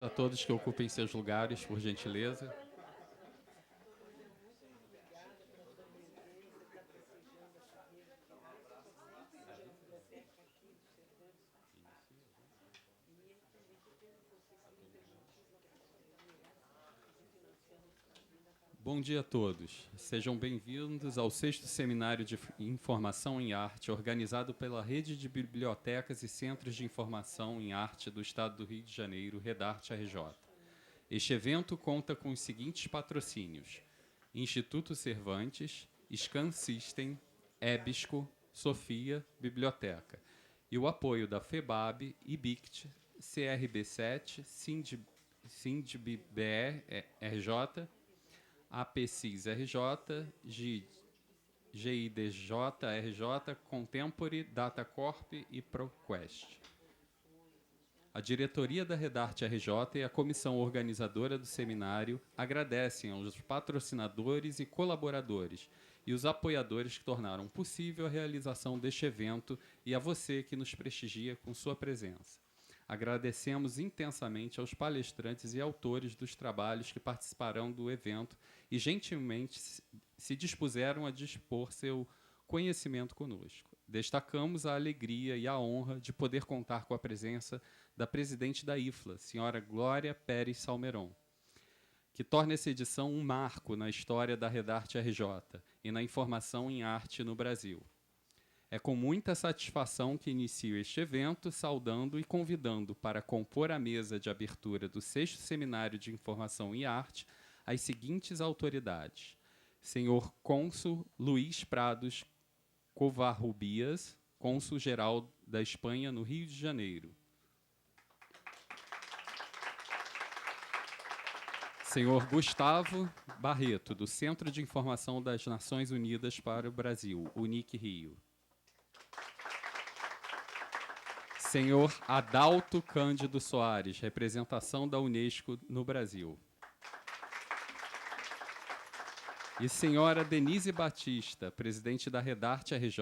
A todos que ocupem seus lugares, por gentileza. Bom dia a todos. Sejam bem-vindos ao 6º Seminário de Informação em Arte, organizado pela Rede de Bibliotecas e Centros de Informação em Arte do Estado do Rio de Janeiro, Redarte RJ. Este evento conta com os seguintes patrocínios: Instituto Cervantes, Scan System, Ebisco, Sofia, Biblioteca, e o apoio da FEBAB, IBICT, CRB7, SINDBR-RJ, APCIS-RJ, GIDJ-RJ, Contemporary, Datacorp e ProQuest. A diretoria da Redarte RJ e a comissão organizadora do seminário agradecem aos patrocinadores e colaboradores e os apoiadores que tornaram possível a realização deste evento e a você que nos prestigia com sua presença. Agradecemos intensamente aos palestrantes e autores dos trabalhos que participarão do evento e gentilmente se dispuseram a dispor seu conhecimento conosco. Destacamos a alegria e a honra de poder contar com a presença da presidente da IFLA, senhora Glória Pérez Salmeron, que torna essa edição um marco na história da Redarte RJ e na informação em arte no Brasil. É com muita satisfação que inicio este evento, saudando e convidando para compor a mesa de abertura do 6º Seminário de Informação em Arte as seguintes autoridades: senhor cônsul Luís Prados Covarrubias, cônsul-geral da Espanha no Rio de Janeiro. Senhor Gustavo Barreto, do Centro de Informação das Nações Unidas para o Brasil, UNIC Rio. Senhor Adalto Cândido Soares, representação da Unesco no Brasil. E senhora Denise Batista, presidente da Redarte RJ.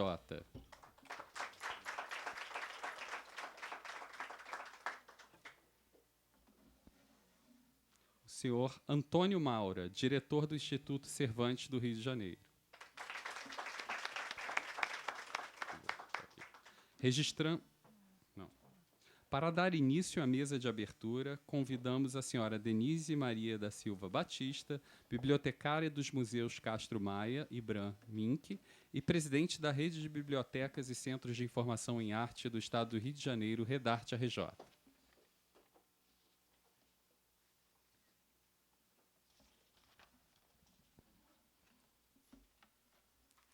O senhor Antônio Maura, diretor do Instituto Cervantes do Rio de Janeiro. Para dar início à mesa de abertura, convidamos a senhora Denise Maria da Silva Batista, bibliotecária dos Museus Castro Maia e Bram Mink, e presidente da Rede de Bibliotecas e Centros de Informação em Arte do Estado do Rio de Janeiro, Redarte RJ.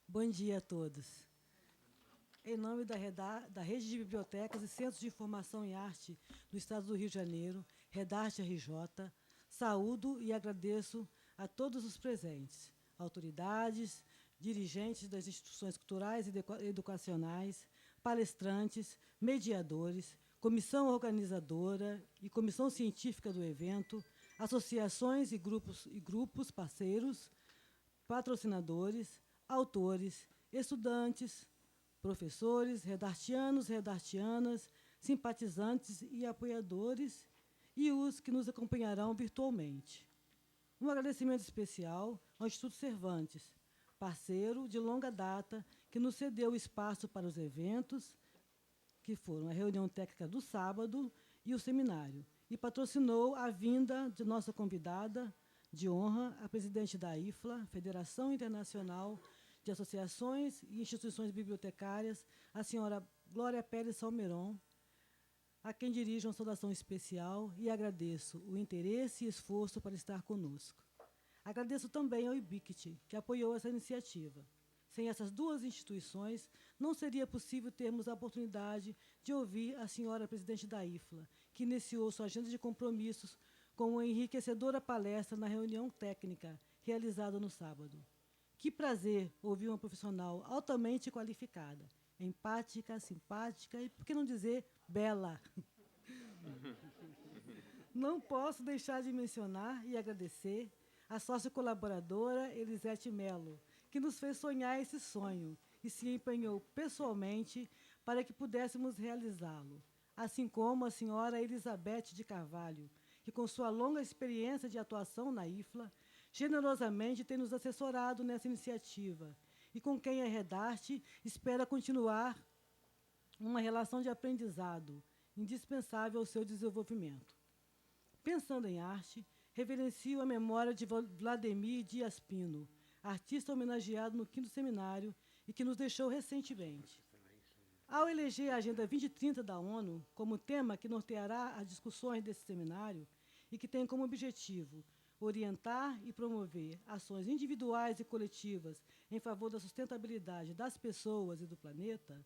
Bom dia a todos. Em nome da Rede de Bibliotecas e Centros de Informação em Arte do Estado do Rio de Janeiro, Redarte RJ, saúdo e agradeço a todos os presentes, autoridades, dirigentes das instituições culturais e educacionais, palestrantes, mediadores, comissão organizadora e comissão científica do evento, associações e grupos parceiros, patrocinadores, autores, estudantes, professores, redartianos, redartianas, simpatizantes e apoiadores e os que nos acompanharão virtualmente. Um agradecimento especial ao Instituto Cervantes, parceiro de longa data, que nos cedeu o espaço para os eventos, que foram a reunião técnica do sábado e o seminário, e patrocinou a vinda de nossa convidada de honra, a presidente da IFLA, Federação Internacional de Associações e Instituições Bibliotecárias, a senhora Glória Pérez Salmeron, a quem dirijo uma saudação especial e agradeço o interesse e esforço para estar conosco. Agradeço também ao IBICT, que apoiou essa iniciativa. Sem essas duas instituições, não seria possível termos a oportunidade de ouvir a senhora presidente da IFLA, que iniciou sua agenda de compromissos com uma enriquecedora palestra na reunião técnica realizada no sábado. Que prazer ouvir uma profissional altamente qualificada, empática, simpática e, por que não dizer, bela. Não posso deixar de mencionar e agradecer a sócia colaboradora Elisete Mello, que nos fez sonhar esse sonho e se empenhou pessoalmente para que pudéssemos realizá-lo, assim como a senhora Elizabeth de Carvalho, que, com sua longa experiência de atuação na IFLA, generosamente tem nos assessorado nessa iniciativa e com quem a Redarte espera continuar uma relação de aprendizado indispensável ao seu desenvolvimento. Pensando em arte, reverencio a memória de Vladimir Dias Pino, artista homenageado no 5º Seminário e que nos deixou recentemente. Ao eleger a Agenda 2030 da ONU como tema que norteará as discussões desse seminário e que tem como objetivo orientar e promover ações individuais e coletivas em favor da sustentabilidade das pessoas e do planeta,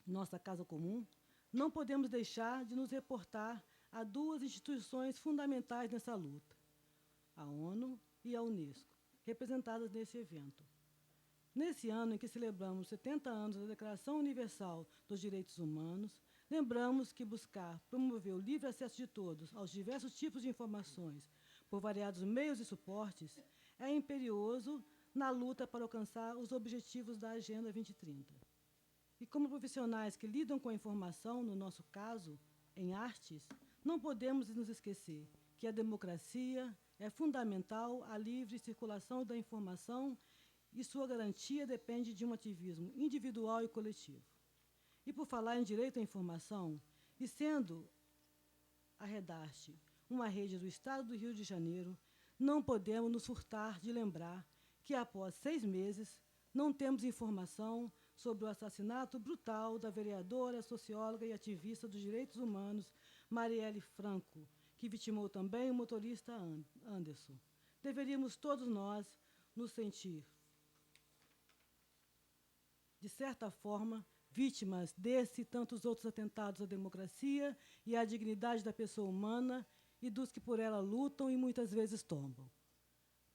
nossa casa comum, não podemos deixar de nos reportar a duas instituições fundamentais nessa luta, a ONU e a Unesco, representadas nesse evento. Nesse ano em que celebramos 70 anos da Declaração Universal dos Direitos Humanos, lembramos que buscar promover o livre acesso de todos aos diversos tipos de informações por variados meios e suportes é imperioso na luta para alcançar os objetivos da Agenda 2030. E como profissionais que lidam com a informação, no nosso caso, em artes, não podemos nos esquecer que a democracia é fundamental à livre circulação da informação e sua garantia depende de um ativismo individual e coletivo. E por falar em direito à informação, e sendo a Redarte uma rede do Estado do Rio de Janeiro, não podemos nos furtar de lembrar que, após 6 meses, não temos informação sobre o assassinato brutal da vereadora, socióloga e ativista dos direitos humanos, Marielle Franco, que vitimou também o motorista Anderson. Deveríamos todos nós nos sentir, de certa forma, vítimas desse e tantos outros atentados à democracia e à dignidade da pessoa humana e dos que por ela lutam e muitas vezes tombam.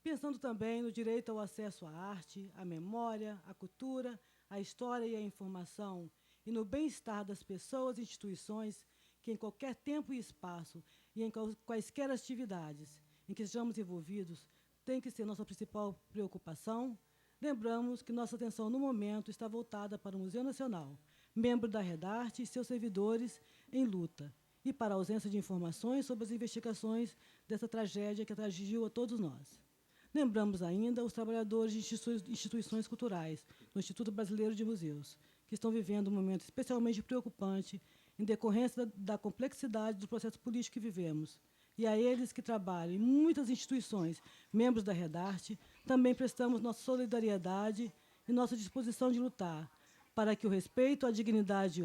Pensando também no direito ao acesso à arte, à memória, à cultura, à história e à informação, e no bem-estar das pessoas e instituições que, em qualquer tempo e espaço, e em quaisquer atividades em que sejamos envolvidos, tem que ser nossa principal preocupação, lembramos que nossa atenção, no momento, está voltada para o Museu Nacional, membro da Redarte e seus servidores em luta, e para a ausência de informações sobre as investigações dessa tragédia que atingiu a todos nós. Lembramos ainda os trabalhadores de instituições culturais, do Instituto Brasileiro de Museus, que estão vivendo um momento especialmente preocupante em decorrência da complexidade do processo político que vivemos. E a eles que trabalham em muitas instituições, membros da Redarte, também prestamos nossa solidariedade e nossa disposição de lutar para que o respeito à dignidade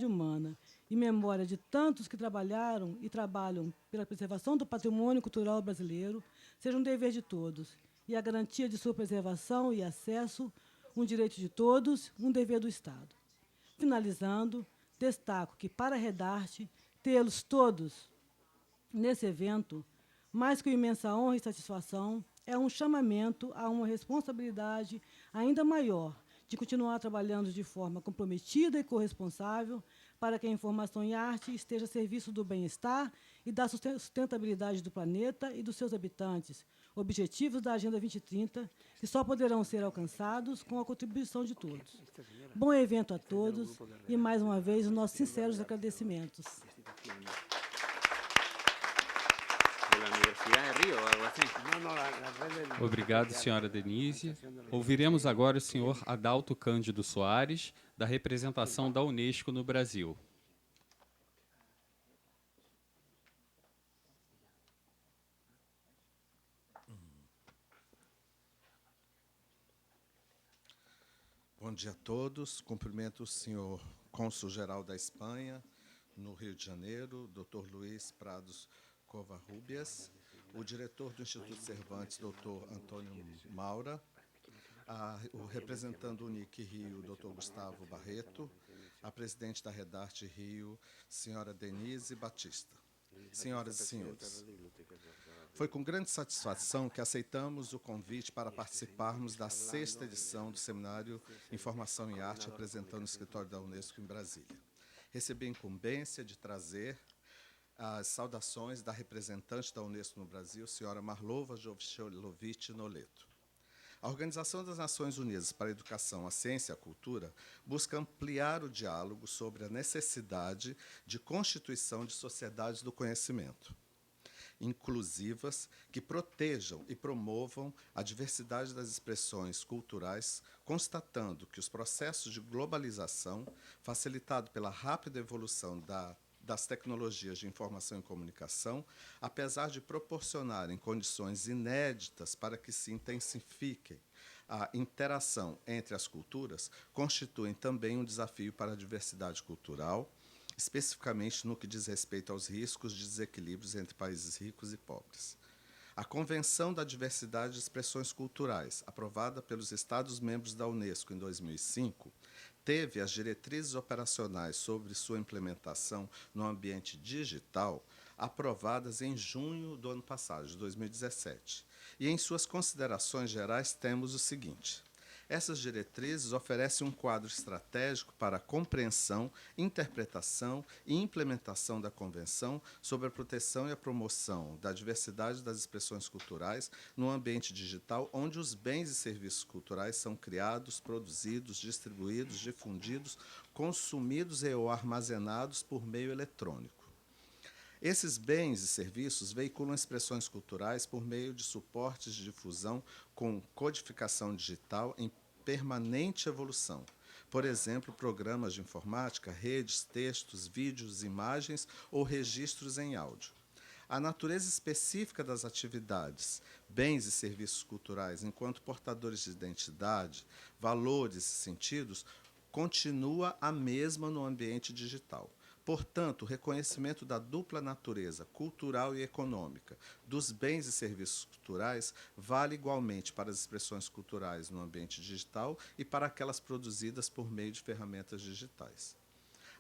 humana e memória de tantos que trabalharam e trabalham pela preservação do patrimônio cultural brasileiro seja um dever de todos, e a garantia de sua preservação e acesso, um direito de todos, um dever do Estado. Finalizando, destaco que, para a Redarte, tê-los todos nesse evento, mais que uma imensa honra e satisfação, é um chamamento a uma responsabilidade ainda maior de continuar trabalhando de forma comprometida e corresponsável para que a informação e arte esteja a serviço do bem-estar e da sustentabilidade do planeta e dos seus habitantes, objetivos da Agenda 2030, que só poderão ser alcançados com a contribuição de todos. Bom evento a todos e, mais uma vez, os nossos sinceros agradecimentos. Obrigado, senhora Denise. Ouviremos agora o senhor Adalto Cândido Soares, da representação da Unesco no Brasil. Bom dia a todos. Cumprimento o senhor Cônsul-Geral da Espanha, no Rio de Janeiro, Dr. Luiz Prados Covarrubias, o diretor do Instituto Cervantes, Dr. Antônio Maura, o representante do UNIC Rio, Dr. Gustavo Barreto, a presidente da Redarte Rio, senhora Denise Batista. Senhoras e senhores, foi com grande satisfação que aceitamos o convite para participarmos da 6ª edição do Seminário Informação e Arte, apresentando o escritório da Unesco em Brasília. Recebi a incumbência de trazer as saudações da representante da Unesco no Brasil, senhora Marlova Jovchelovich Noleto. A Organização das Nações Unidas para a Educação, a Ciência e a Cultura busca ampliar o diálogo sobre a necessidade de constituição de sociedades do conhecimento, inclusivas, que protejam e promovam a diversidade das expressões culturais, constatando que os processos de globalização, facilitado pela rápida evolução das tecnologias de informação e comunicação, apesar de proporcionarem condições inéditas para que se intensifiquem a interação entre as culturas, constituem também um desafio para a diversidade cultural, especificamente no que diz respeito aos riscos de desequilíbrios entre países ricos e pobres. A Convenção da Diversidade de Expressões Culturais, aprovada pelos Estados-membros da Unesco em 2005, teve as diretrizes operacionais sobre sua implementação no ambiente digital aprovadas em junho do ano passado, de 2017. E em suas considerações gerais temos o seguinte: essas diretrizes oferecem um quadro estratégico para a compreensão, interpretação e implementação da Convenção sobre a proteção e a promoção da diversidade das expressões culturais no ambiente digital, onde os bens e serviços culturais são criados, produzidos, distribuídos, difundidos, consumidos e ou armazenados por meio eletrônico. Esses bens e serviços veiculam expressões culturais por meio de suportes de difusão com codificação digital em permanente evolução. Por exemplo, programas de informática, redes, textos, vídeos, imagens ou registros em áudio. A natureza específica das atividades, bens e serviços culturais, enquanto portadores de identidade, valores e sentidos, continua a mesma no ambiente digital. Portanto, o reconhecimento da dupla natureza cultural e econômica dos bens e serviços culturais vale igualmente para as expressões culturais no ambiente digital e para aquelas produzidas por meio de ferramentas digitais.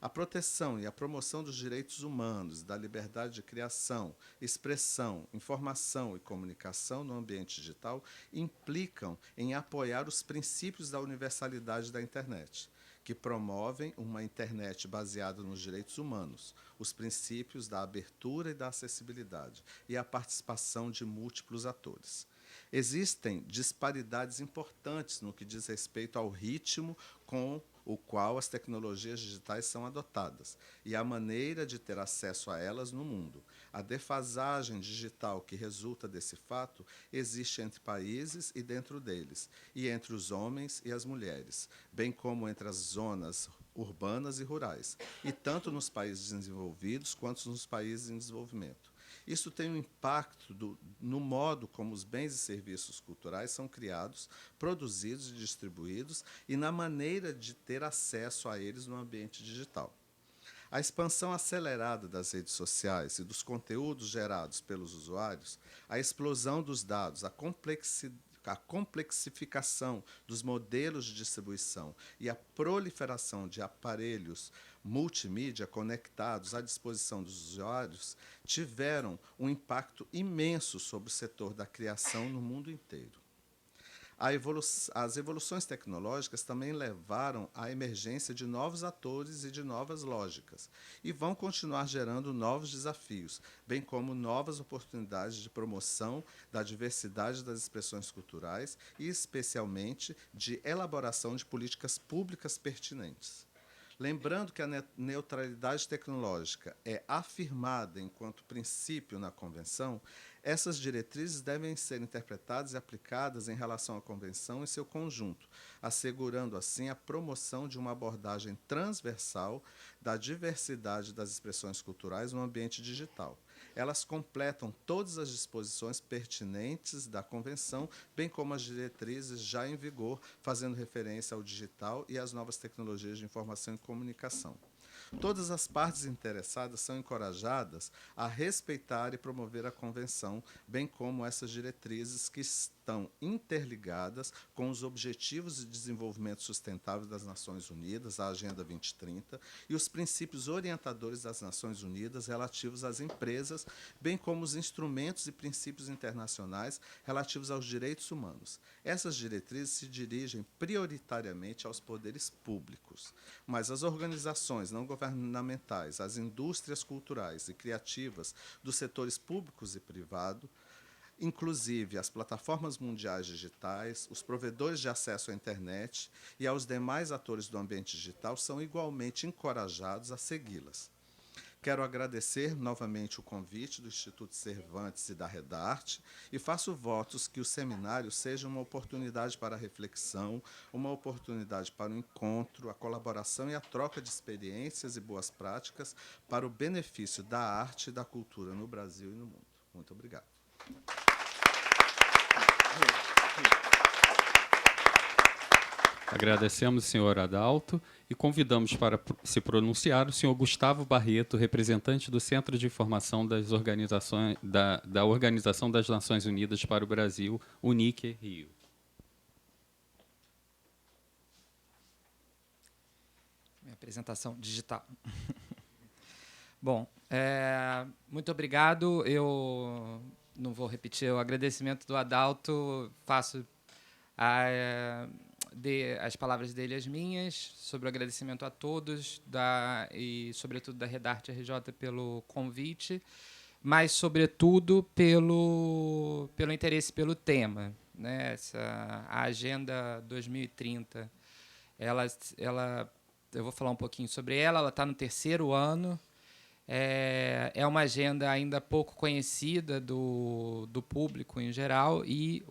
A proteção e a promoção dos direitos humanos, da liberdade de criação, expressão, informação e comunicação no ambiente digital implicam em apoiar os princípios da universalidade da internet, que promovem uma internet baseada nos direitos humanos, os princípios da abertura e da acessibilidade e a participação de múltiplos atores. Existem disparidades importantes no que diz respeito ao ritmo com o qual as tecnologias digitais são adotadas e a maneira de ter acesso a elas no mundo. A defasagem digital que resulta desse fato existe entre países e dentro deles, e entre os homens e as mulheres, bem como entre as zonas urbanas e rurais, e tanto nos países desenvolvidos quanto nos países em desenvolvimento. Isso tem um impacto no modo como os bens e serviços culturais são criados, produzidos e distribuídos e na maneira de ter acesso a eles no ambiente digital. A expansão acelerada das redes sociais e dos conteúdos gerados pelos usuários, a explosão dos dados, a complexificação dos modelos de distribuição e a proliferação de aparelhos multimídia conectados à disposição dos usuários tiveram um impacto imenso sobre o setor da criação no mundo inteiro. As evoluções tecnológicas também levaram à emergência de novos atores e de novas lógicas, e vão continuar gerando novos desafios, bem como novas oportunidades de promoção da diversidade das expressões culturais e, especialmente, de elaboração de políticas públicas pertinentes. Lembrando que a neutralidade tecnológica é afirmada enquanto princípio na Convenção, essas diretrizes devem ser interpretadas e aplicadas em relação à Convenção em seu conjunto, assegurando assim a promoção de uma abordagem transversal da diversidade das expressões culturais no ambiente digital. Elas completam todas as disposições pertinentes da Convenção, bem como as diretrizes já em vigor, fazendo referência ao digital e às novas tecnologias de informação e comunicação. Todas as partes interessadas são encorajadas a respeitar e promover a Convenção, bem como essas diretrizes que estão interligadas com os Objetivos de Desenvolvimento Sustentável das Nações Unidas, a Agenda 2030, e os princípios orientadores das Nações Unidas relativos às empresas, bem como os instrumentos e princípios internacionais relativos aos direitos humanos. Essas diretrizes se dirigem prioritariamente aos poderes públicos, mas as organizações não governamentais, as indústrias culturais e criativas dos setores públicos e privado, Inclusive, as plataformas mundiais digitais, os provedores de acesso à internet e aos demais atores do ambiente digital são igualmente encorajados a segui-las. Quero agradecer novamente o convite do Instituto Cervantes e da Redarte e faço votos que o seminário seja uma oportunidade para a reflexão, uma oportunidade para o encontro, a colaboração e a troca de experiências e boas práticas para o benefício da arte e da cultura no Brasil e no mundo. Muito obrigado. Agradecemos o senhor Adalto e convidamos para se pronunciar o senhor Gustavo Barreto, representante do Centro de Informação das Organizações, da Organização das Nações Unidas para o Brasil, UNIC Rio. Minha apresentação digital. Bom, muito obrigado. Eu não vou repetir o agradecimento do Adalto, faço as palavras dele as minhas, sobre o agradecimento a todos e, sobretudo, da Redarte RJ pelo convite, mas, sobretudo, pelo interesse pelo tema, né? A Agenda 2030, eu vou falar um pouquinho sobre ela está no 3º ano. É uma agenda ainda pouco conhecida do público em geral e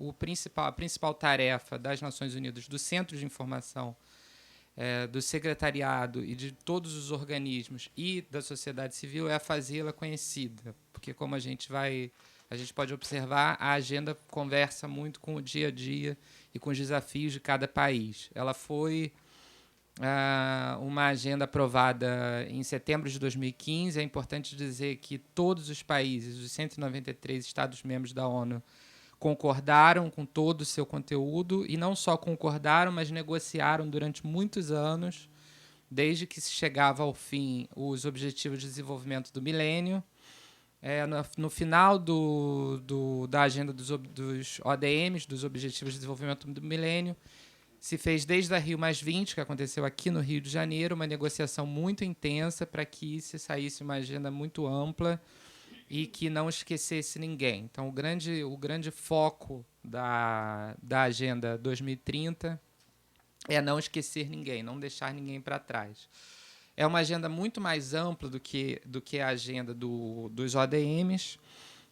a principal tarefa das Nações Unidas, do Centro de Informação, do Secretariado e de todos os organismos e da sociedade civil é fazê-la conhecida, porque, como a gente pode observar, a agenda conversa muito com o dia a dia e com os desafios de cada país. Ela foi uma agenda aprovada em setembro de 2015. É importante dizer que todos os países, os 193 Estados-membros da ONU, concordaram com todo o seu conteúdo, e não só concordaram, mas negociaram durante muitos anos, desde que se chegava ao fim os Objetivos de Desenvolvimento do Milênio. No final da agenda dos ODMs, dos Objetivos de Desenvolvimento do Milênio, se fez desde a Rio+20, que aconteceu aqui no Rio de Janeiro, uma negociação muito intensa para que se saísse uma agenda muito ampla e que não esquecesse ninguém. Então, o grande foco da Agenda 2030 é não esquecer ninguém, não deixar ninguém para trás. É uma agenda muito mais ampla do que a agenda dos ODMs,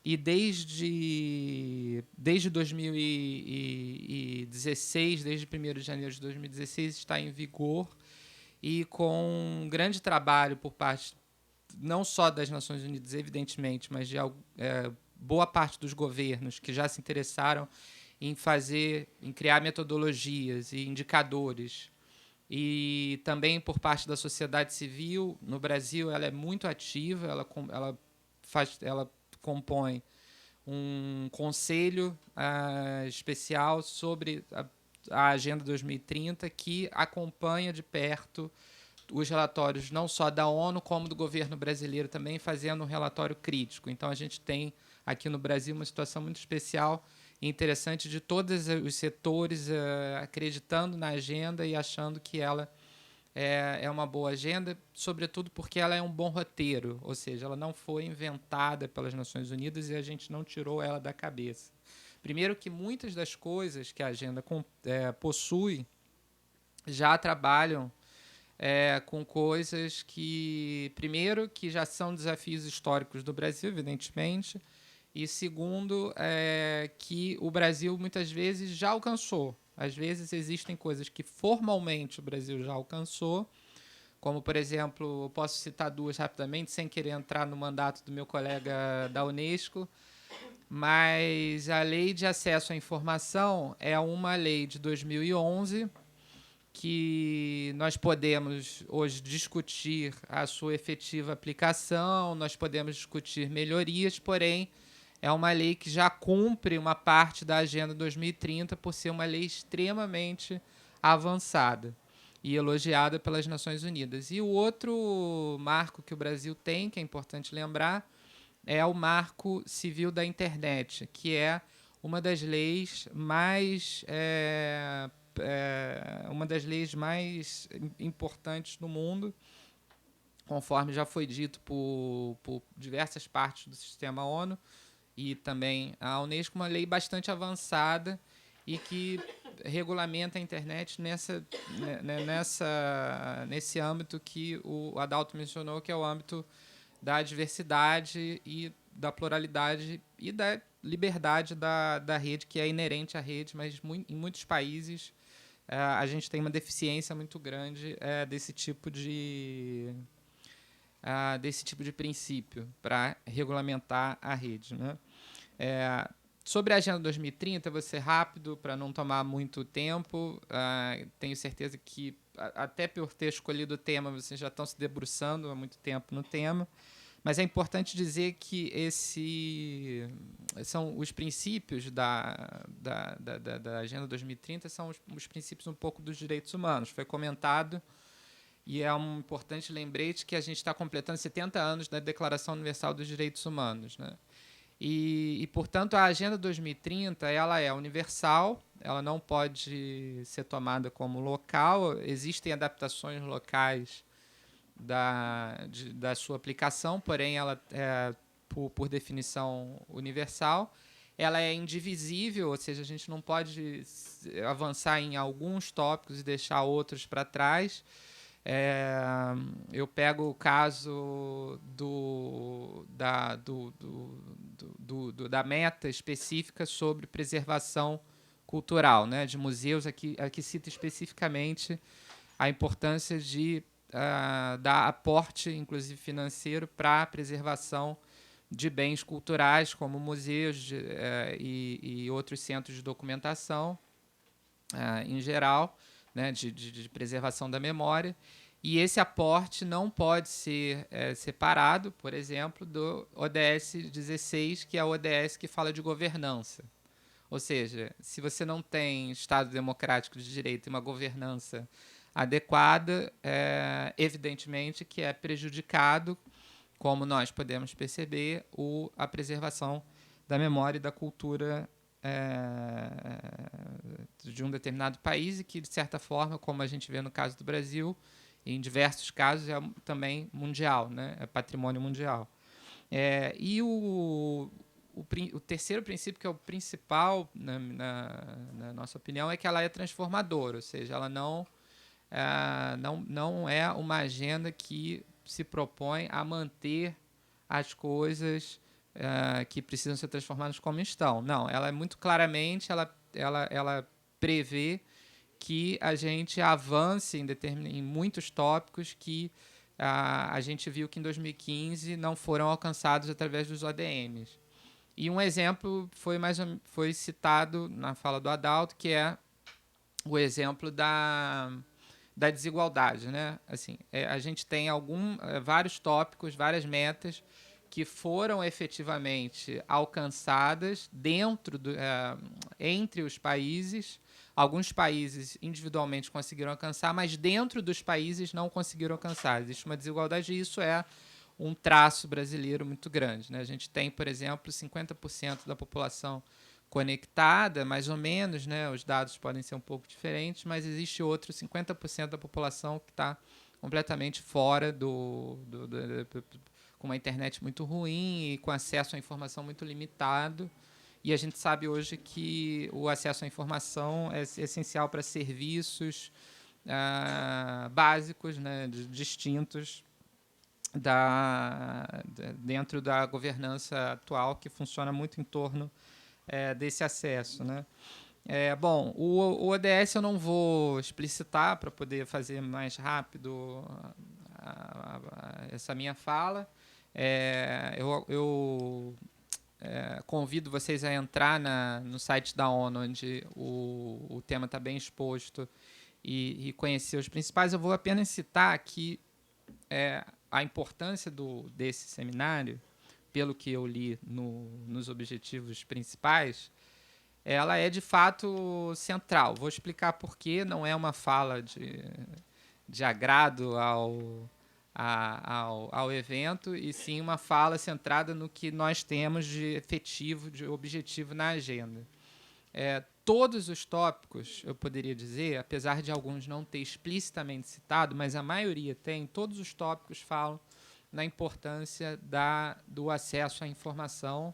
e desde 2016, desde 1º de janeiro de 2016, está em vigor, e com um grande trabalho por parte não só das Nações Unidas, evidentemente, mas de boa parte dos governos que já se interessaram em criar metodologias e indicadores, e também por parte da sociedade civil. No Brasil, ela é muito ativa, ela compõe um conselho especial sobre a Agenda 2030, que acompanha de perto os relatórios não só da ONU, como do governo brasileiro também, fazendo um relatório crítico. Então, a gente tem aqui no Brasil uma situação muito especial e interessante de todos os setores acreditando na agenda e achando que ela é uma boa agenda, sobretudo porque ela é um bom roteiro, ou seja, ela não foi inventada pelas Nações Unidas e a gente não tirou ela da cabeça. Primeiro, que muitas das coisas que a agenda possui já trabalham com coisas primeiro, que já são desafios históricos do Brasil, evidentemente, e segundo, que o Brasil muitas vezes já alcançou. Às vezes existem coisas que formalmente o Brasil já alcançou, como, por exemplo, eu posso citar duas rapidamente, sem querer entrar no mandato do meu colega da Unesco, mas a Lei de Acesso à Informação é uma lei de 2011 que nós podemos hoje discutir a sua efetiva aplicação, nós podemos discutir melhorias, porém é uma lei que já cumpre uma parte da Agenda 2030 por ser uma lei extremamente avançada e elogiada pelas Nações Unidas. E o outro marco que o Brasil tem, que é importante lembrar, é o Marco Civil da Internet, que é uma das leis mais importantes no mundo, conforme já foi dito por diversas partes do sistema ONU, e também a Unesco, uma lei bastante avançada e que regulamenta a internet nesse âmbito que o Adalto mencionou, que é o âmbito da diversidade e da pluralidade e da liberdade da rede, que é inerente à rede, mas em muitos países a gente tem uma deficiência muito grande desse tipo de princípio para regulamentar a rede, né? Sobre a Agenda 2030, vou ser rápido para não tomar muito tempo. Tenho certeza que, até por ter escolhido o tema, vocês já estão se debruçando há muito tempo no tema. Mas é importante dizer que são os princípios da Agenda 2030, são os princípios um pouco dos direitos humanos. Foi comentado, e é um importante lembrete que a gente está completando 70 anos da Declaração Universal dos Direitos Humanos, né? Portanto, a Agenda 2030 ela é universal, ela não pode ser tomada como local, existem adaptações locais da sua aplicação, porém ela é, por definição, universal. Ela é indivisível, ou seja, a gente não pode avançar em alguns tópicos e deixar outros para trás. Eu pego o caso da meta específica sobre preservação cultural, né, de museus. Aqui cita especificamente a importância de dar aporte, inclusive financeiro, para a preservação de bens culturais, como museus e outros centros de documentação, em geral, né, de preservação da memória. E esse aporte não pode ser separado, por exemplo, do ODS 16, que é o ODS que fala de governança. Ou seja, se você não tem Estado democrático de direito e uma governança adequada, evidentemente que é prejudicado, como nós podemos perceber, a preservação da memória e da cultura de um determinado país, e que, de certa forma, como a gente vê no caso do Brasil, em diversos casos, é também mundial, né? É patrimônio mundial. E o terceiro princípio, que é o principal, na nossa opinião, é que ela é transformadora, ou seja, ela não é uma agenda que se propõe a manter as coisas que precisam ser transformadas como estão. Não, ela é muito claramente, ela prevê que a gente avance em muitos tópicos que a gente viu que em 2015 não foram alcançados através dos ODMs. E um exemplo foi citado na fala do Adalto, que é o exemplo da desigualdade, né? Assim, a gente tem vários tópicos, várias metas que foram efetivamente alcançadas entre os países. Alguns países individualmente conseguiram alcançar, mas dentro dos países não conseguiram alcançar. Existe uma desigualdade, e isso é um traço brasileiro muito grande, né? A gente tem, por exemplo, 50% da população conectada, mais ou menos, né? Os dados podem ser um pouco diferentes, mas existe outro 50% da população que está completamente fora com uma internet muito ruim e com acesso à informação muito limitado. E a gente sabe hoje que o acesso à informação é essencial para serviços básicos, né, distintos dentro da governança atual, que funciona muito em torno desse acesso, né? Bom, o ODS eu não vou explicitar para poder fazer mais rápido essa minha fala. Eu convido vocês a entrar no site da ONU, onde o tema está bem exposto, e conhecer os principais. Eu vou apenas citar aqui a importância desse seminário, pelo que eu li nos objetivos principais. Ela é, de fato, central. Vou explicar por quê. Não é uma fala de agrado ao evento, e sim uma fala centrada no que nós temos de efetivo, de objetivo na agenda. Todos os tópicos, eu poderia dizer, apesar de alguns não ter explicitamente citado, mas a maioria tem, todos os tópicos falam na importância do acesso à informação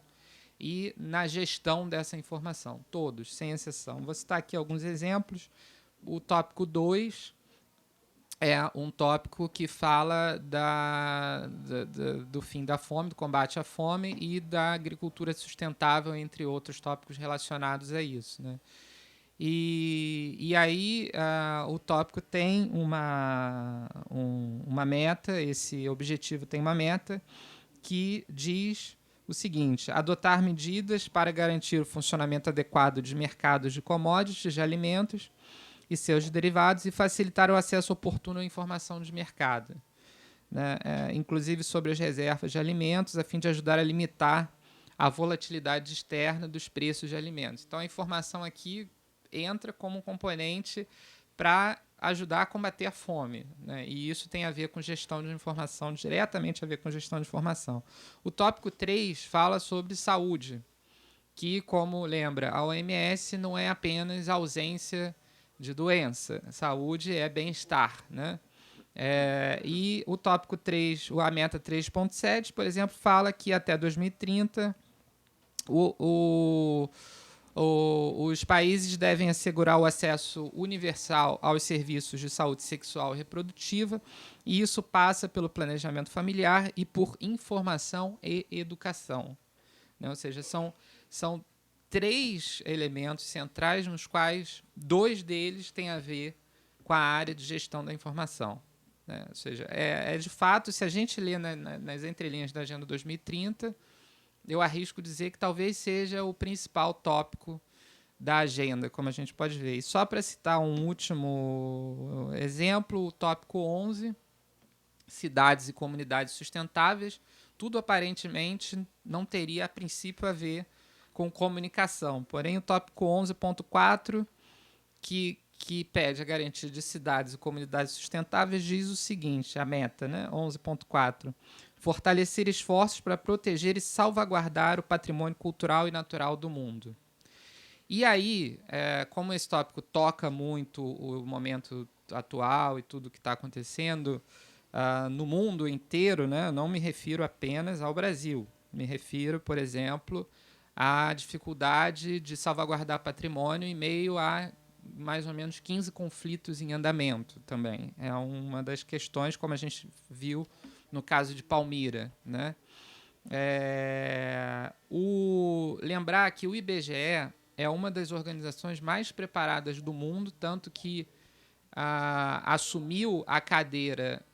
e na gestão dessa informação, todos, sem exceção. Vou citar aqui alguns exemplos. O tópico 2 é um tópico que fala do fim da fome, do combate à fome e da agricultura sustentável, entre outros tópicos relacionados a isso, né? E aí o tópico tem uma meta, esse objetivo tem uma meta que diz o seguinte: adotar medidas para garantir o funcionamento adequado de mercados de commodities, de alimentos e seus derivados e facilitar o acesso oportuno à informação de mercado, né? Inclusive sobre as reservas de alimentos, a fim de ajudar a limitar a volatilidade externa dos preços de alimentos. Então, a informação aqui entra como um componente para ajudar a combater a fome, né? E isso tem a ver com gestão de informação, diretamente a ver com gestão de informação. O tópico 3 fala sobre saúde, que, como lembra, a OMS não é apenas ausência de doença. Saúde é bem-estar, né? E o tópico 3, a meta 3.7, por exemplo, fala que até 2030 os países devem assegurar o acesso universal aos serviços de saúde sexual e reprodutiva, e isso passa pelo planejamento familiar e por informação e educação, né? Ou seja, são 3 elementos centrais, nos quais 2 deles têm a ver com a área de gestão da informação, né? Ou seja, de fato, se a gente lê nas entrelinhas da Agenda 2030, eu arrisco dizer que talvez seja o principal tópico da agenda, como a gente pode ver. E só para citar um último exemplo, o tópico 11, cidades e comunidades sustentáveis, tudo aparentemente não teria, a princípio, a ver com comunicação. Porém, o tópico 11.4, que pede a garantia de cidades e comunidades sustentáveis, diz o seguinte, a meta, né? 11.4, fortalecer esforços para proteger e salvaguardar o patrimônio cultural e natural do mundo. E aí, como esse tópico toca muito o momento atual e tudo que está acontecendo no mundo inteiro, né? Não me refiro apenas ao Brasil. Me refiro, por exemplo, à dificuldade de salvaguardar patrimônio em meio a mais ou menos 15 conflitos em andamento também. É uma das questões, como a gente viu no caso de Palmira, né? Lembrar que o IBGE é uma das organizações mais preparadas do mundo, tanto que assumiu a cadeira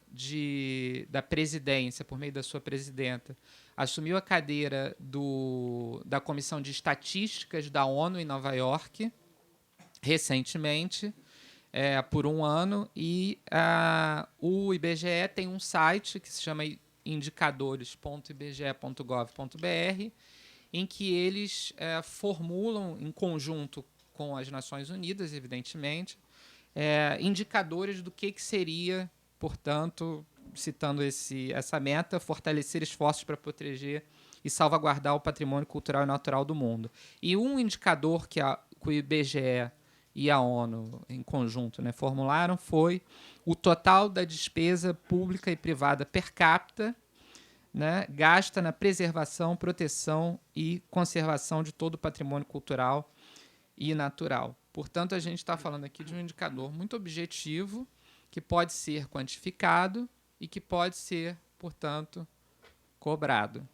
da presidência, por meio da sua presidenta, assumiu a cadeira da Comissão de Estatísticas da ONU em Nova York, recentemente, por um ano, e o IBGE tem um site que se chama indicadores.ibge.gov.br, em que eles formulam, em conjunto com as Nações Unidas, evidentemente, indicadores do que seria, portanto, citando essa meta, fortalecer esforços para proteger e salvaguardar o patrimônio cultural e natural do mundo. E um indicador que o IBGE e a ONU, em conjunto, né, formularam foi o total da despesa pública e privada per capita, né, gasta na preservação, proteção e conservação de todo o patrimônio cultural e natural. Portanto, a gente está falando aqui de um indicador muito objetivo, que pode ser quantificado e que pode ser, portanto, cobrado,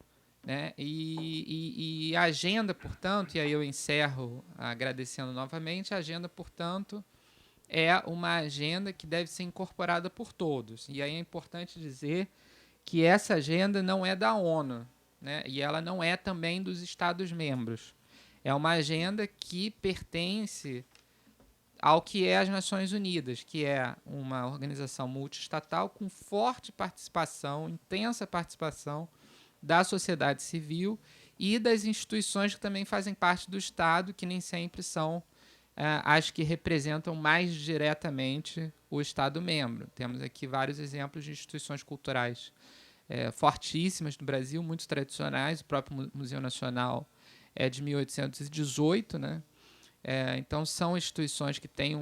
né? E a agenda, portanto, e aí eu encerro agradecendo novamente, a agenda, portanto, é uma agenda que deve ser incorporada por todos. E aí é importante dizer que essa agenda não é da ONU, né? E ela não é também dos Estados-membros. É uma agenda que pertence ao que é as Nações Unidas, que é uma organização multiestatal com forte participação, intensa participação da sociedade civil e das instituições que também fazem parte do Estado, que nem sempre são as que representam mais diretamente o Estado-membro. Temos aqui vários exemplos de instituições culturais fortíssimas do Brasil, muito tradicionais. O próprio Museu Nacional é de 1818, né? Então, são instituições que têm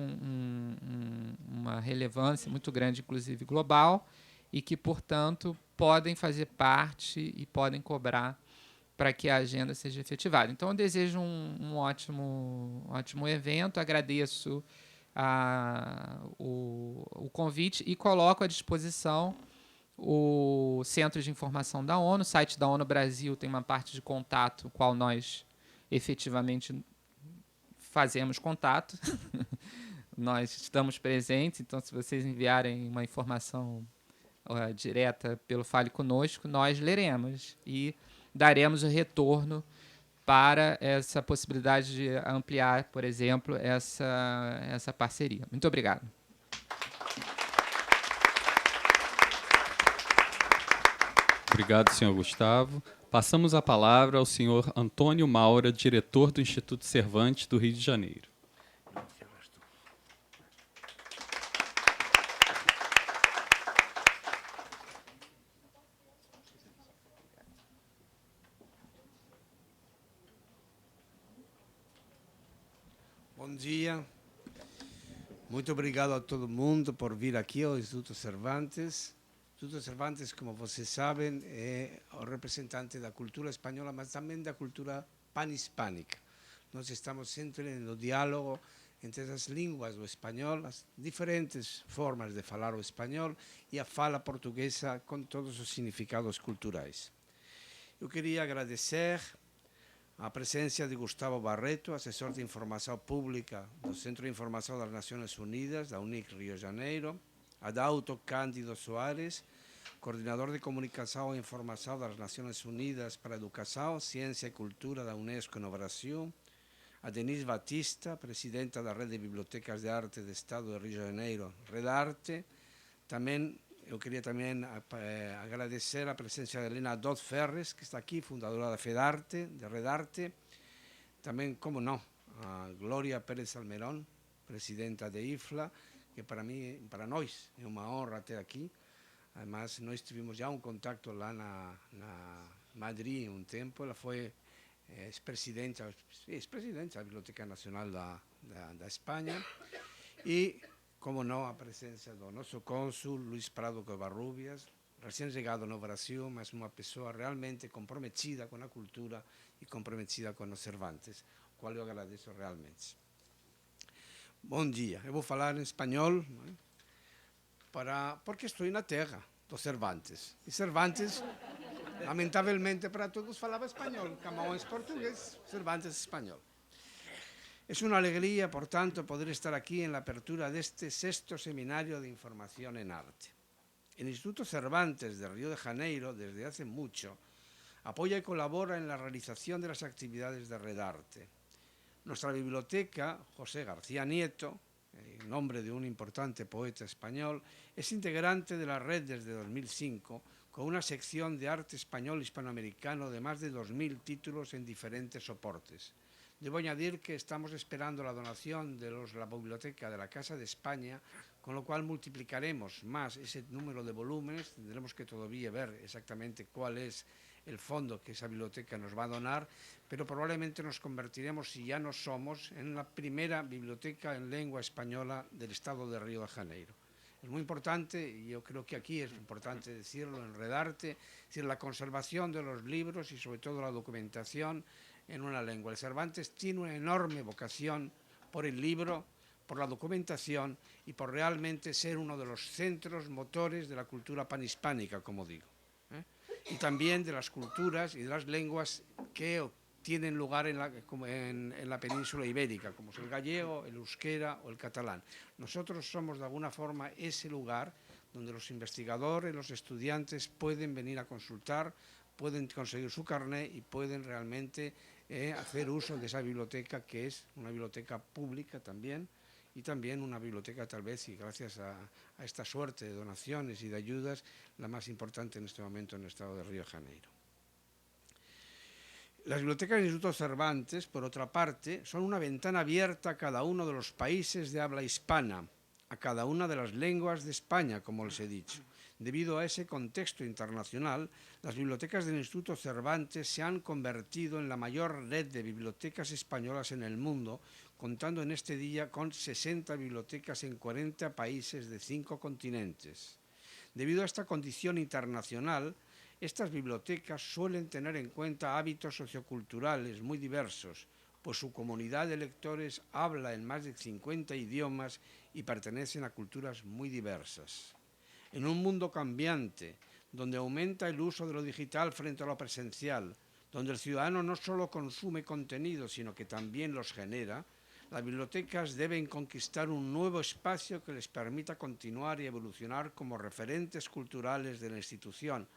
uma relevância muito grande, inclusive global, e que, portanto, podem fazer parte e podem cobrar para que a agenda seja efetivada. Então, eu desejo um ótimo evento, agradeço o convite e coloco à disposição o Centro de Informação da ONU. O site da ONU Brasil tem uma parte de contato, qual nós efetivamente fazemos contato. Nós estamos presentes, então, se vocês enviarem uma informação direta pelo Fale Conosco, nós leremos e daremos o retorno para essa possibilidade de ampliar, por exemplo, essa parceria. Muito obrigado. Obrigado, senhor Gustavo. Passamos a palavra ao senhor Antônio Maura, diretor do Instituto Cervantes do Rio de Janeiro. Bom dia. Muito obrigado a todo mundo por vir aqui ao Instituto Cervantes. O Instituto Cervantes, como vocês sabem, é o representante da cultura espanhola, mas também da cultura panhispânica. Nós estamos sempre no diálogo entre as línguas do espanhol, as diferentes formas de falar o espanhol e a fala portuguesa com todos os significados culturais. Eu queria agradecer a presença de Gustavo Barreto, assessor de Informação Pública do Centro de Informação das Nações Unidas, da UNIC Rio de Janeiro, a Dauto Cândido Soares, coordenador de Comunicação e Informação das Nações Unidas para a Educação, Ciência e Cultura da Unesco no Brasil, a Denise Batista, presidenta da Rede de Bibliotecas de Arte do Estado de Rio de Janeiro, Redarte. Também eu queria agradecer a presença de Helena Dodd Ferres, que está aqui, fundadora da FEDARTE, de Redarte. Também, como não, a Glória Pérez Almerón, presidenta de IFLA, que para nós é uma honra ter aqui. Además, nós tivemos já um contacto lá na Madrid um tempo. Ela foi ex-presidente da Biblioteca Nacional da Espanha. E, como não, a presença do nosso cônsul, Luís Prado Covarrubias, recém-chegado no Brasil, mas uma pessoa realmente comprometida com a cultura e comprometida com os Cervantes, o qual eu agradeço realmente. Bom dia, eu vou falar em espanhol, porque estou na terra dos Cervantes. E Cervantes, lamentavelmente para todos, falava espanhol. Camões português, Cervantes espanhol. Es una alegría, por tanto, poder estar aquí en la apertura de este 6º Seminario de Información en Arte. El Instituto Cervantes de Río de Janeiro, desde hace mucho, apoya y colabora en la realización de las actividades de Redarte. Nuestra biblioteca, José García Nieto, en nombre de un importante poeta español, es integrante de la red desde 2005, con una sección de arte español hispanoamericano de más de 2.000 títulos en diferentes soportes. Debo añadir que estamos esperando la donación de la biblioteca de la Casa de España, con lo cual multiplicaremos más ese número de volúmenes. Tendremos que todavía ver exactamente cuál es el fondo que esa biblioteca nos va a donar, pero probablemente nos convertiremos, si ya no somos, en la primera biblioteca en lengua española del estado de Río de Janeiro. Es muy importante, y yo creo que aquí es importante decirlo, en Redarte, es decir, la conservación de los libros y sobre todo la documentación en una lengua. El Cervantes tiene una enorme vocación por el libro, por la documentación y por realmente ser uno de los centros motores de la cultura panhispánica, como digo, y también de las culturas y de las lenguas que tienen lugar en la península ibérica, como es el gallego, el euskera o el catalán. Nosotros somos de alguna forma ese lugar donde los investigadores, los estudiantes pueden venir a consultar, pueden conseguir su carnet y pueden realmente hacer uso de esa biblioteca, que es una biblioteca pública también, y también una biblioteca tal vez, y gracias a esta suerte de donaciones y de ayudas, la más importante en este momento en el estado de Río de Janeiro. Las bibliotecas del Instituto Cervantes, por otra parte, son una ventana abierta a cada uno de los países de habla hispana, a cada una de las lenguas de España, como les he dicho. Debido a ese contexto internacional, las bibliotecas del Instituto Cervantes se han convertido en la mayor red de bibliotecas españolas en el mundo, contando en este día con 60 bibliotecas en 40 países de 5 continentes. Debido a esta condición internacional, Estas bibliotecas suelen tener en cuenta hábitos socioculturales muy diversos, pues su comunidad de lectores habla en más de 50 idiomas y pertenecen a culturas muy diversas. En un mundo cambiante, donde aumenta el uso de lo digital frente a lo presencial, donde el ciudadano no solo consume contenidos, sino que también los genera, las bibliotecas deben conquistar un nuevo espacio que les permita continuar y evolucionar como referentes culturales de la institución,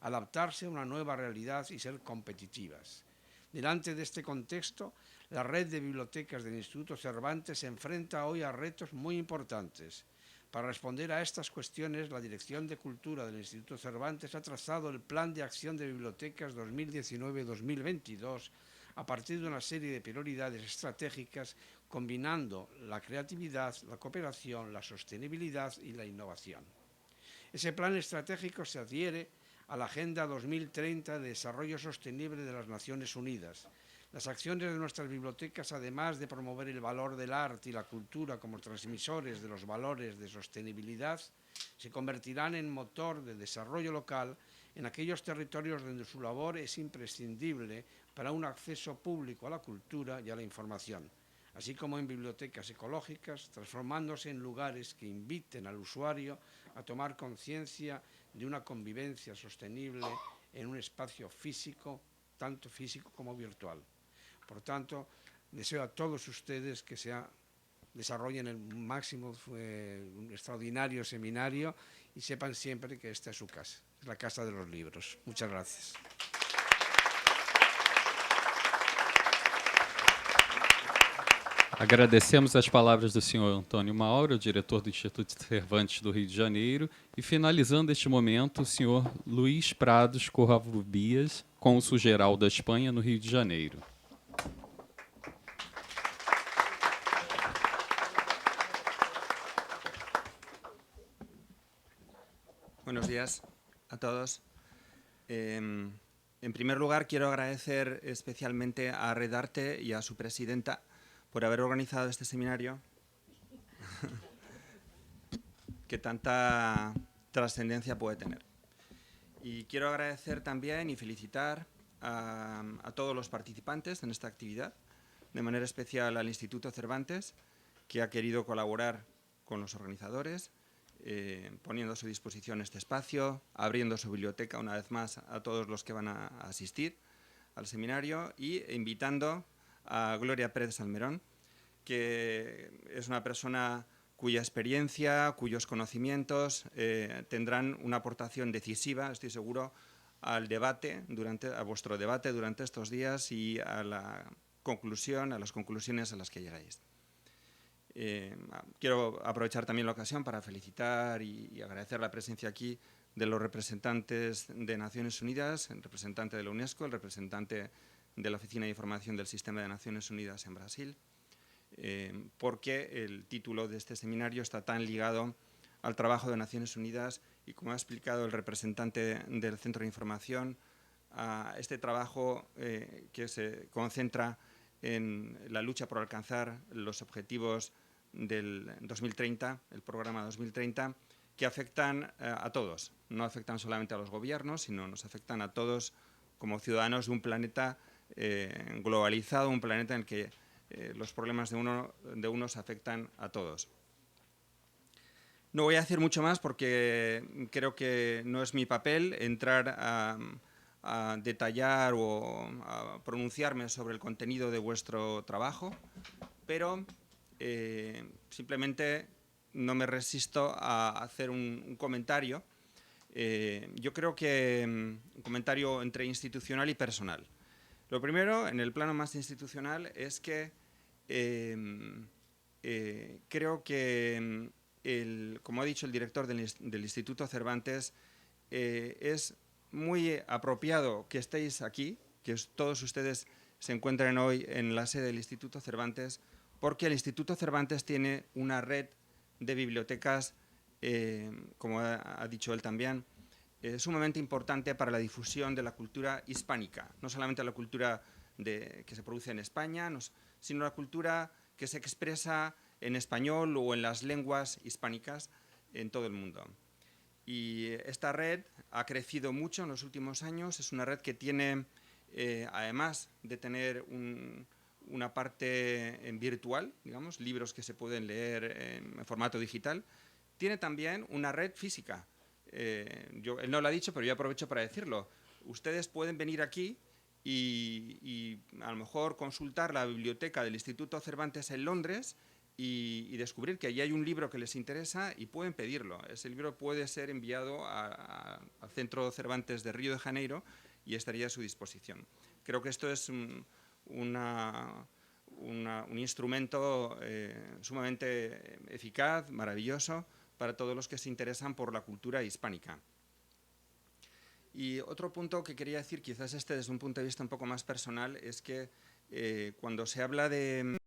adaptarse a una nueva realidad y ser competitivas. Delante de este contexto, la red de bibliotecas del Instituto Cervantes se enfrenta hoy a retos muy importantes. Para responder a estas cuestiones, la Dirección de Cultura del Instituto Cervantes ha trazado el Plan de Acción de Bibliotecas 2019-2022 a partir de una serie de prioridades estratégicas combinando la creatividad, la cooperación, la sostenibilidad y la innovación. Ese plan estratégico se adhiere a la Agenda 2030 de Desarrollo Sostenible de las Naciones Unidas. Las acciones de nuestras bibliotecas, además de promover el valor del arte y la cultura como transmisores de los valores de sostenibilidad, se convertirán en motor de desarrollo local en aquellos territorios donde su labor es imprescindible para un acceso público a la cultura y a la información, así como en bibliotecas ecológicas, transformándose en lugares que inviten al usuario a tomar conciencia de una convivencia sostenible en un espacio físico, tanto físico como virtual. Por tanto, deseo a todos ustedes que se desarrollen el máximo un extraordinario seminario y sepan siempre que esta es su casa, es la casa de los libros. Muchas gracias. Agradecemos as palavras do senhor Antônio Mauro, diretor do Instituto Cervantes do Rio de Janeiro, e finalizando este momento, o senhor Luís Prados Covarrubias, cônsul-geral da Espanha no Rio de Janeiro. Buenos días a todos. En primer lugar, quiero agradecer especialmente a Redarte y a su presidenta por haber organizado este seminario que tanta trascendencia puede tener. Y quiero agradecer también y felicitar a todos los participantes en esta actividad, de manera especial al Instituto Cervantes, que ha querido colaborar con los organizadores, poniendo a su disposición este espacio, abriendo su biblioteca una vez más a todos los que van a asistir al seminario y invitando a Gloria Pérez Salmerón, que es una persona cuya experiencia, cuyos conocimientos tendrán una aportación decisiva, estoy seguro, al debate, a vuestro debate durante estos días y a las conclusiones a las que llegáis. Quiero aprovechar también la ocasión para felicitar y agradecer la presencia aquí de los representantes de Naciones Unidas, el representante de la UNESCO, el representante de la Oficina de Información del Sistema de Naciones Unidas en Brasil, porque el título de este seminario está tan ligado al trabajo de Naciones Unidas y, como ha explicado el representante del Centro de Información, a este trabajo que se concentra en la lucha por alcanzar los objetivos del 2030, el programa 2030, que afectan a todos. No afectan solamente a los gobiernos, sino nos afectan a todos como ciudadanos de un planeta globalizado, un planeta en el que los problemas de unos afectan a todos. No voy a decir mucho más porque creo que no es mi papel entrar a detallar o a pronunciarme sobre el contenido de vuestro trabajo, pero simplemente no me resisto a hacer un comentario. Yo creo que un comentario entre institucional y personal. Lo primero, en el plano más institucional, es que creo que, como ha dicho el director del Instituto Cervantes, es muy apropiado que estéis aquí, que todos ustedes se encuentren hoy en la sede del Instituto Cervantes, porque el Instituto Cervantes tiene una red de bibliotecas, como ha dicho él también, sumamente importante para la difusión de la cultura hispánica, no solamente la cultura que se produce en España, sino la cultura que se expresa en español o en las lenguas hispánicas en todo el mundo. Y esta red ha crecido mucho en los últimos años. Es una red que tiene, además de tener una parte virtual, digamos, libros que se pueden leer en formato digital, tiene también una red física. Él no lo ha dicho, pero yo aprovecho para decirlo. Ustedes pueden venir aquí y a lo mejor consultar la biblioteca del Instituto Cervantes en Londres y descubrir que allí hay un libro que les interesa y pueden pedirlo. Ese libro puede ser enviado al Centro Cervantes de Río de Janeiro y estaría a su disposición. Creo que esto es un instrumento sumamente eficaz, maravilloso, para todos los que se interesan por la cultura hispánica. Y otro punto que quería decir, quizás este desde un punto de vista un poco más personal, es que cuando se habla de